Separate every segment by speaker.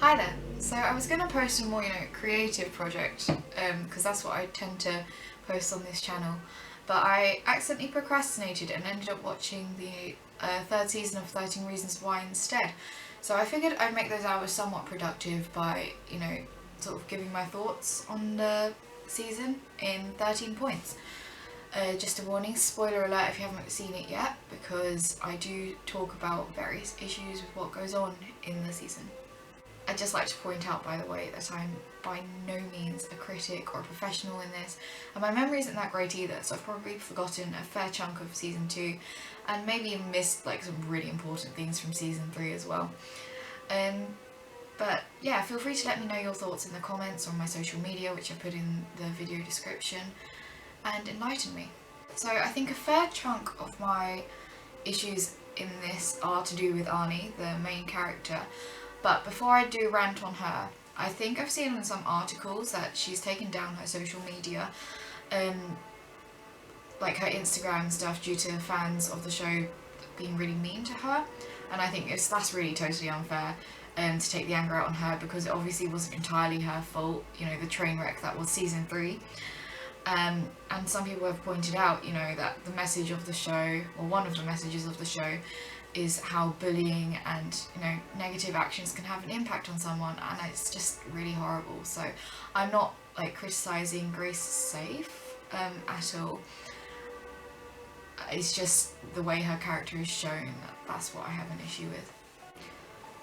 Speaker 1: Hi there. So I was going to post a more, creative project, because that's what I tend to post on this channel. But I accidentally procrastinated and ended up watching the third season of 13 Reasons Why instead. So I figured I'd make those hours somewhat productive by, sort of giving my thoughts on the season in 13 points. Just a warning, spoiler alert if you haven't seen it yet, because I do talk about various issues with what goes on in the season. I'd just like to point out, by the way, that I'm by no means a critic or a professional in this, and my memory isn't that great either, so I've probably forgotten a fair chunk of season 2, and maybe even missed some really important things from season 3 as well. But yeah, feel free to let me know your thoughts in the comments or on my social media, which I put in the video description, and enlighten me. So I think a fair chunk of my issues in this are to do with Arnie, the main character. But before I do rant on her, I think I've seen in some articles that she's taken down her social media, like her Instagram and stuff, due to fans of the show being really mean to her. And I think that's really totally unfair to take the anger out on her, because it obviously wasn't entirely her fault, the train wreck that was season 3. And some people have pointed out, that the message of the show, or one of the messages of the show, is how bullying and negative actions can have an impact on someone, and it's just really horrible. So I'm not criticizing Grace Safe at all. It's just the way her character is shown, that's what I have an issue with.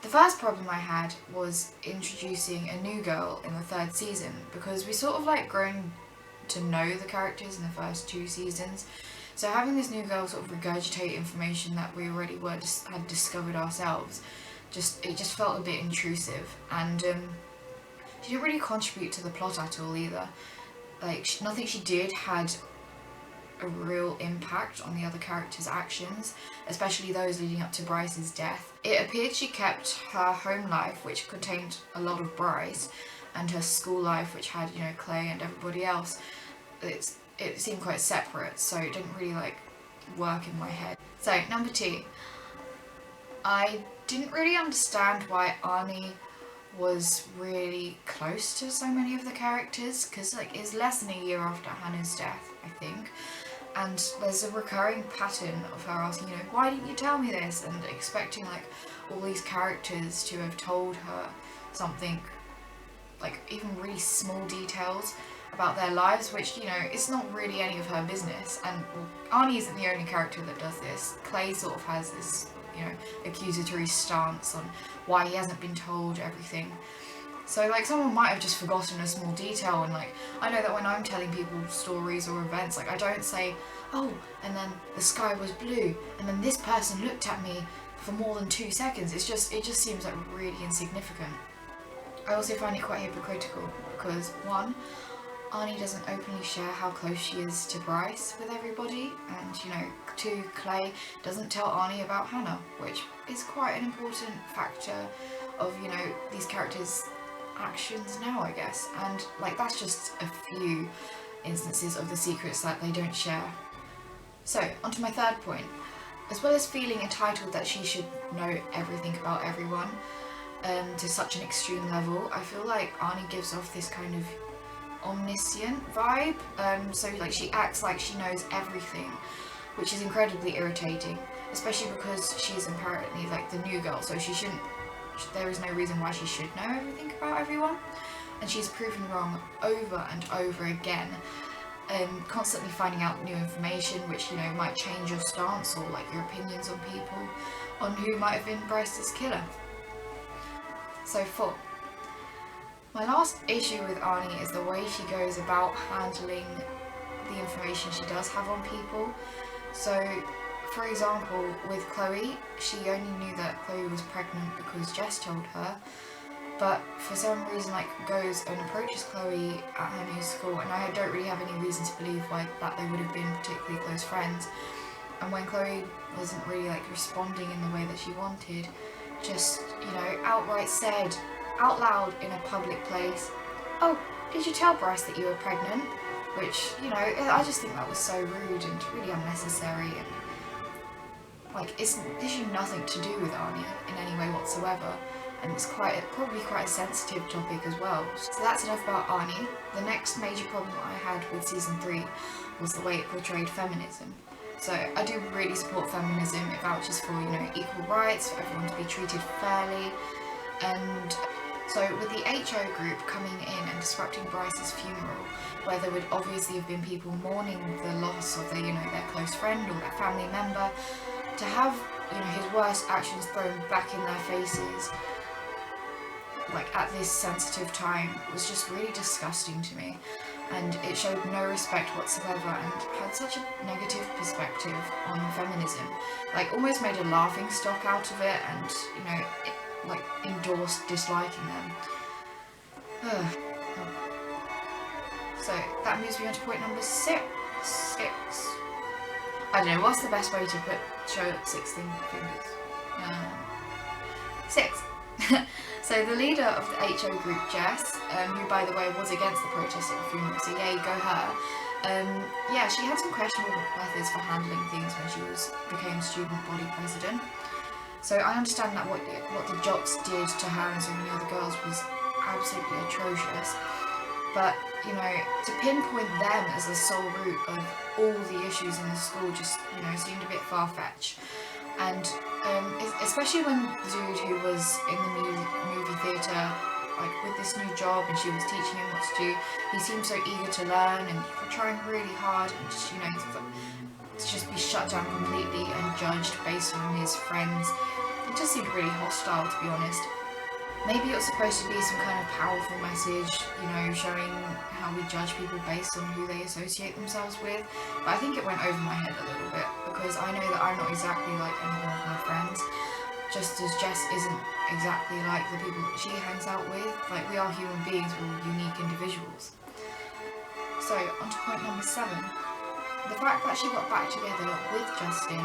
Speaker 1: The first problem I had was introducing a new girl in the third season, because we sort of grown to know the characters in the first 2 seasons. So having this new girl sort of regurgitate information that we already had discovered ourselves, it just felt a bit intrusive, and she didn't really contribute to the plot at all either. Nothing she did had a real impact on the other characters' actions, especially those leading up to Bryce's death. It appeared she kept her home life, which contained a lot of Bryce, and her school life, which had, Clay and everybody else. It seemed quite separate, so it didn't really work in my head. So number 2, I didn't really understand why Arnie was really close to so many of the characters, because it's less than a year after Hannah's death, I think, and there's a recurring pattern of her asking, why didn't you tell me this, and expecting all these characters to have told her something, even really small details about their lives, which, it's not really any of her business. And Arnie isn't the only character that does this. Clay sort of has this, accusatory stance on why he hasn't been told everything. So, someone might have just forgotten a small detail, and, I know that when I'm telling people stories or events, I don't say, oh, and then the sky was blue, and then this person looked at me for more than 2 seconds. It just seems, really insignificant. I also find it quite hypocritical, because, 1, Arnie doesn't openly share how close she is to Bryce with everybody, and 2, Clay doesn't tell Arnie about Hannah, which is quite an important factor of, these characters' actions now, I guess. And that's just a few instances of the secrets that they don't share. So, onto my third point. As well as feeling entitled that she should know everything about everyone, to such an extreme level, I feel like Arnie gives off this kind of omniscient vibe, so she acts like she knows everything, which is incredibly irritating, especially because she's apparently the new girl, so there is no reason why she should know everything about everyone, and she's proven wrong over and over again, constantly finding out new information which might change your stance or your opinions on people, on who might have been Bryce's killer. So 4. My last issue with Arnie is the way she goes about handling the information she does have on people. So, for example, with Chloe, she only knew that Chloe was pregnant because Jess told her, but for some reason goes and approaches Chloe at her new school, and I don't really have any reason to believe that they would have been particularly close friends. And when Chloe wasn't really responding in the way that she wanted, just, outright said out loud in a public place, oh, did you tell Bryce that you were pregnant? Which, I just think that was so rude and really unnecessary, and it's literally nothing to do with Arnie in any way whatsoever. and it's probably quite a sensitive topic as well. So that's enough about Arnie. The next major problem I had with season 3 was the way it portrayed feminism. So I do really support feminism. It vouches for, equal rights, for everyone to be treated fairly. And so with the HO group coming in and disrupting Bryce's funeral, where there would obviously have been people mourning the loss of their close friend or their family member, to have, his worst actions thrown back in their faces, like at this sensitive time, was just really disgusting to me. And it showed no respect whatsoever and had such a negative perspective on feminism. Like, almost made a laughing stock out of it and, endorsed disliking them. So that moves me on to point number 6. I don't know, what's the best way to show 16 fingers? 6. So the leader of the HO group, Jess, who by the way was against the protest at the funeral, so yay, go her. She had some questionable methods for handling things when she became student body president. So I understand that what the jocks did to her and so many other girls was absolutely atrocious. But, to pinpoint them as the sole root of all the issues in the school just, seemed a bit far-fetched. And especially when the dude who was in the movie theatre, like with this new job, and she was teaching him what to do, he seemed so eager to learn and trying really hard, and just, to just be shut down completely and judged based on his friends. It just seemed really hostile, to be honest. Maybe it was supposed to be some kind of powerful message, showing how we judge people based on who they associate themselves with, but I think it went over my head a little bit, because I know that I'm not exactly like any one of my friends, just as Jess isn't exactly like the people that she hangs out with. Like, we are human beings, we're all unique individuals. So, on to point number 7. The fact that she got back together with Justin,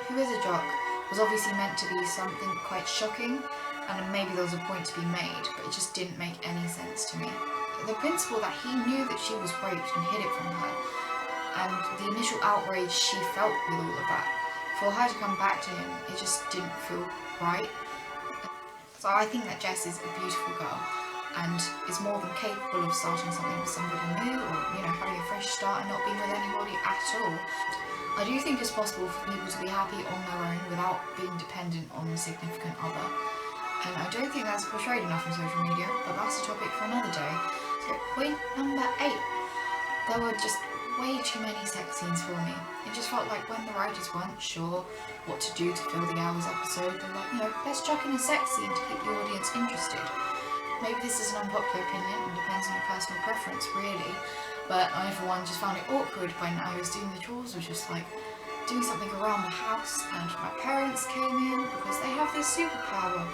Speaker 1: who is a jock, was obviously meant to be something quite shocking, and maybe there was a point to be made, but it just didn't make any sense to me. The principle that he knew that she was raped and hid it from her, and the initial outrage she felt with all of that, for her to come back to him, it just didn't feel right. So I think that Jess is a beautiful girl, and is more than capable of starting something with somebody new, or, having a fresh start and not being with anybody at all. I do think it's possible for people to be happy on their own without being dependent on a significant other. And I don't think that's portrayed enough on social media, but that's a topic for another day. So point number 8. There were just way too many sex scenes for me. It just felt like when the writers weren't sure what to do to fill the hours episode, they're like, let's chuck in a sex scene to keep the audience interested. Maybe this is an unpopular opinion and depends on your personal preference, really, but I for one just found it awkward when I was doing the chores, was just like doing something around the house, and my parents came in because they have this superpower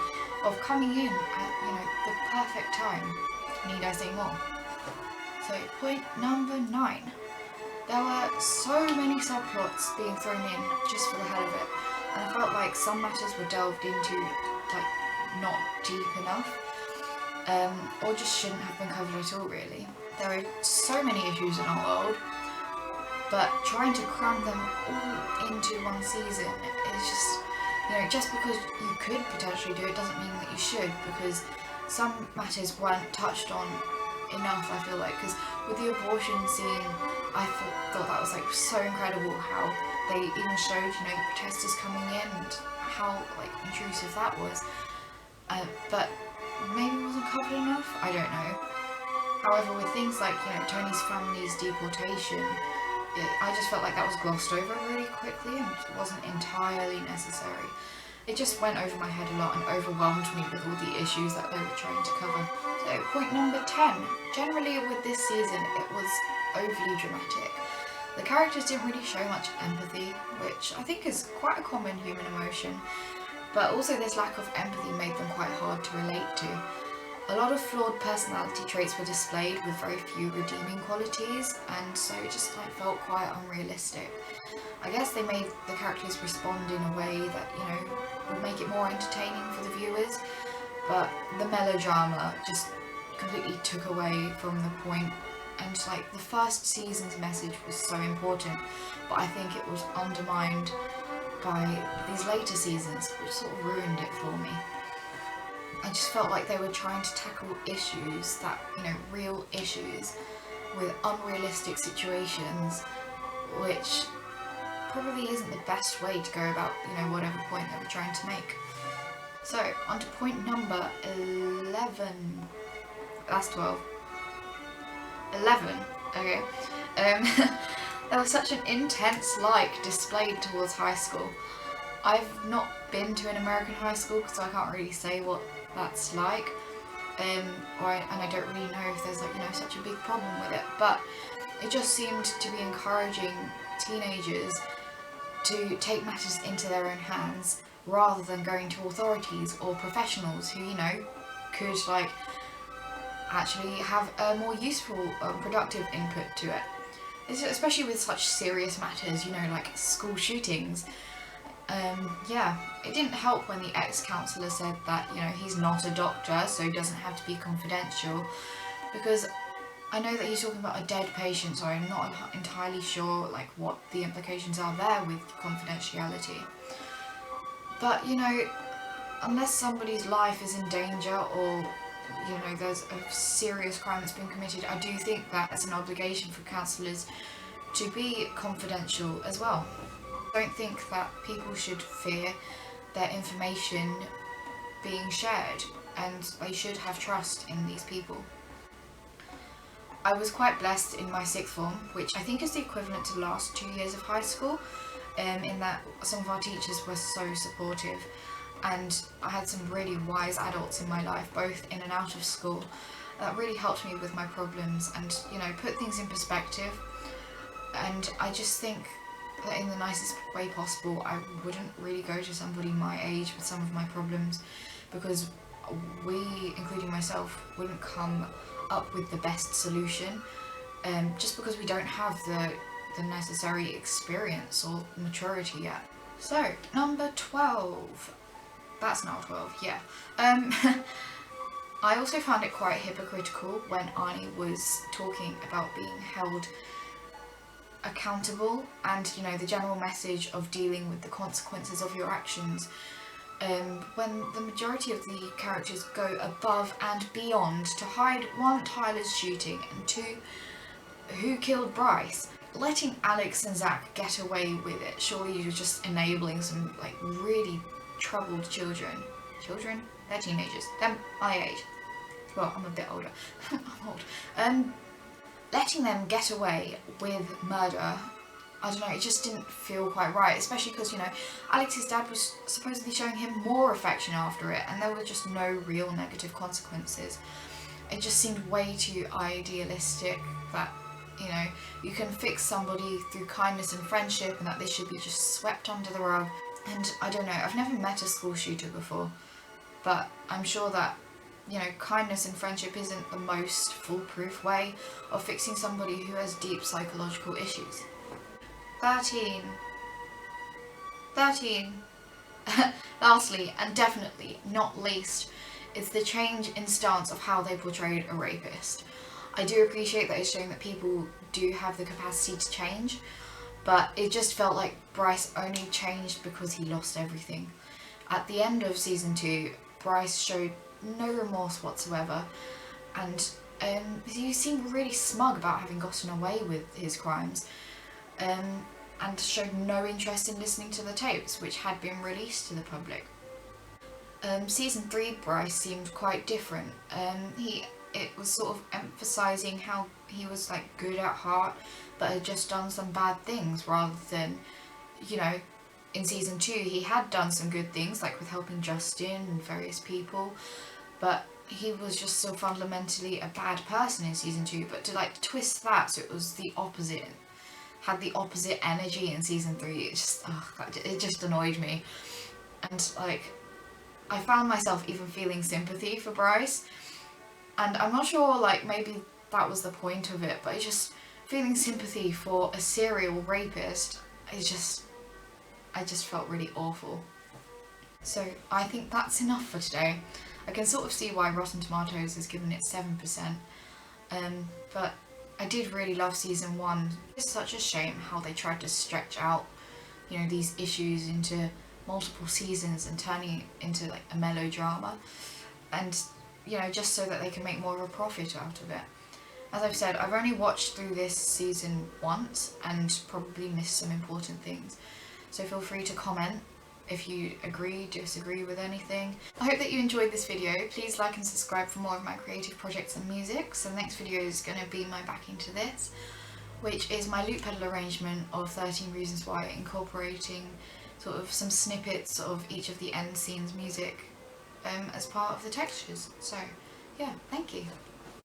Speaker 1: of coming in at, the perfect time. Need I say more? So, point number 9. There were so many subplots being thrown in just for the hell of it, and I felt like some matters were delved into, not deep enough, or just shouldn't have been covered at all, really. There are so many issues in our world, but trying to cram them all into one season is just, just because you could potentially do it doesn't mean that you should, because some matters weren't touched on enough, I feel like, because with the abortion scene, I thought that was so incredible how they even showed, the protesters coming in and how intrusive that was, but maybe it wasn't covered enough, I don't know. However, with things like, Tony's family's deportation, I just felt like that was glossed over really quickly and it wasn't entirely necessary. It just went over my head a lot and overwhelmed me with all the issues that they were trying to cover. So, point number 10. Generally with this season, it was overly dramatic. The characters didn't really show much empathy, which I think is quite a common human emotion, but also this lack of empathy made them quite hard to relate to. A lot of flawed personality traits were displayed with very few redeeming qualities, and so it just felt quite unrealistic. I guess they made the characters respond in a way that, would make it more entertaining for the viewers, but the melodrama just completely took away from the point, and the first season's message was so important, but I think it was undermined by these later seasons, which sort of ruined it for me. I just felt like they were trying to tackle issues that, real issues with unrealistic situations, which probably isn't the best way to go about, whatever point they were trying to make. So, on to point number 11. That's 12. 11, okay. There was such an intense like displayed towards high school. I've not been to an American high school, so I can't really say what that's like. And I don't really know if there's such a big problem with it, but it just seemed to be encouraging teenagers to take matters into their own hands rather than going to authorities or professionals who, could actually have a more useful, productive input to it. Especially with such serious matters, like school shootings. It didn't help when the ex-counsellor said that, he's not a doctor, so he doesn't have to be confidential, because I know that he's talking about a dead patient, so I'm not entirely sure, what the implications are there with confidentiality. But, unless somebody's life is in danger or, there's a serious crime that's been committed, I do think that it's an obligation for counsellors to be confidential as well. I don't think that people should fear their information being shared, and they should have trust in these people. I was quite blessed in my sixth form, which I think is the equivalent to the last 2 years of high school, in that some of our teachers were so supportive, and I had some really wise adults in my life, both in and out of school, that really helped me with my problems and, put things in perspective. And I just think that in the nicest way possible, I wouldn't really go to somebody my age with some of my problems, because we, including myself, wouldn't come up with the best solution, just because we don't have the necessary experience or maturity yet. So, number 12. That's now 12, yeah. I also found it quite hypocritical when Arnie was talking about being held accountable and, the general message of dealing with the consequences of your actions, when the majority of the characters go above and beyond to hide, one, Tyler's shooting, and two, who killed Bryce. Letting Alex and Zach get away with it, surely you're just enabling some really troubled children. They're teenagers. They're my age. Well, I'm a bit older. I'm old. Letting them get away with murder, I don't know, it just didn't feel quite right, especially because, Alex's dad was supposedly showing him more affection after it, and there were just no real negative consequences. It just seemed way too idealistic that, you can fix somebody through kindness and friendship, and that they should be just swept under the rug. And I don't know, I've never met a school shooter before, but I'm sure that, kindness and friendship isn't the most foolproof way of fixing somebody who has deep psychological issues. 13. Lastly, and definitely not least, is the change in stance of how they portrayed a rapist. I do appreciate that it's showing that people do have the capacity to change, but it just felt like Bryce only changed because he lost everything. At the end of season 2, Bryce showed no remorse whatsoever, and he seemed really smug about having gotten away with his crimes, and showed no interest in listening to the tapes, which had been released to the public. Season 3 Bryce seemed quite different. It was sort of emphasising how he was good at heart, but had just done some bad things, rather than, in season 2 he had done some good things, with helping Justin and various people, but he was just so fundamentally a bad person in season 2. But to twist that so it was the opposite, had the opposite energy in season 3, it just annoyed me. And I found myself even feeling sympathy for Bryce, and I'm not sure maybe that was the point of it, but it's just feeling sympathy for a serial rapist, I just felt really awful. So I think that's enough for today. I can sort of see why Rotten Tomatoes has given it 7%, but I did really love season 1. It's such a shame how they tried to stretch out, these issues into multiple seasons and turning it into a melodrama. and you know, just so that they can make more of a profit out of it. As I've said, I've only watched through this season once and probably missed some important things, so feel free to comment if you agree, disagree with anything. I hope that you enjoyed this video. Please like and subscribe for more of my creative projects and music. So the next video is going to be my Back Into This, which is my loop pedal arrangement of 13 Reasons Why, incorporating sort of some snippets of each of the end scenes music as part of the textures. So yeah, thank you.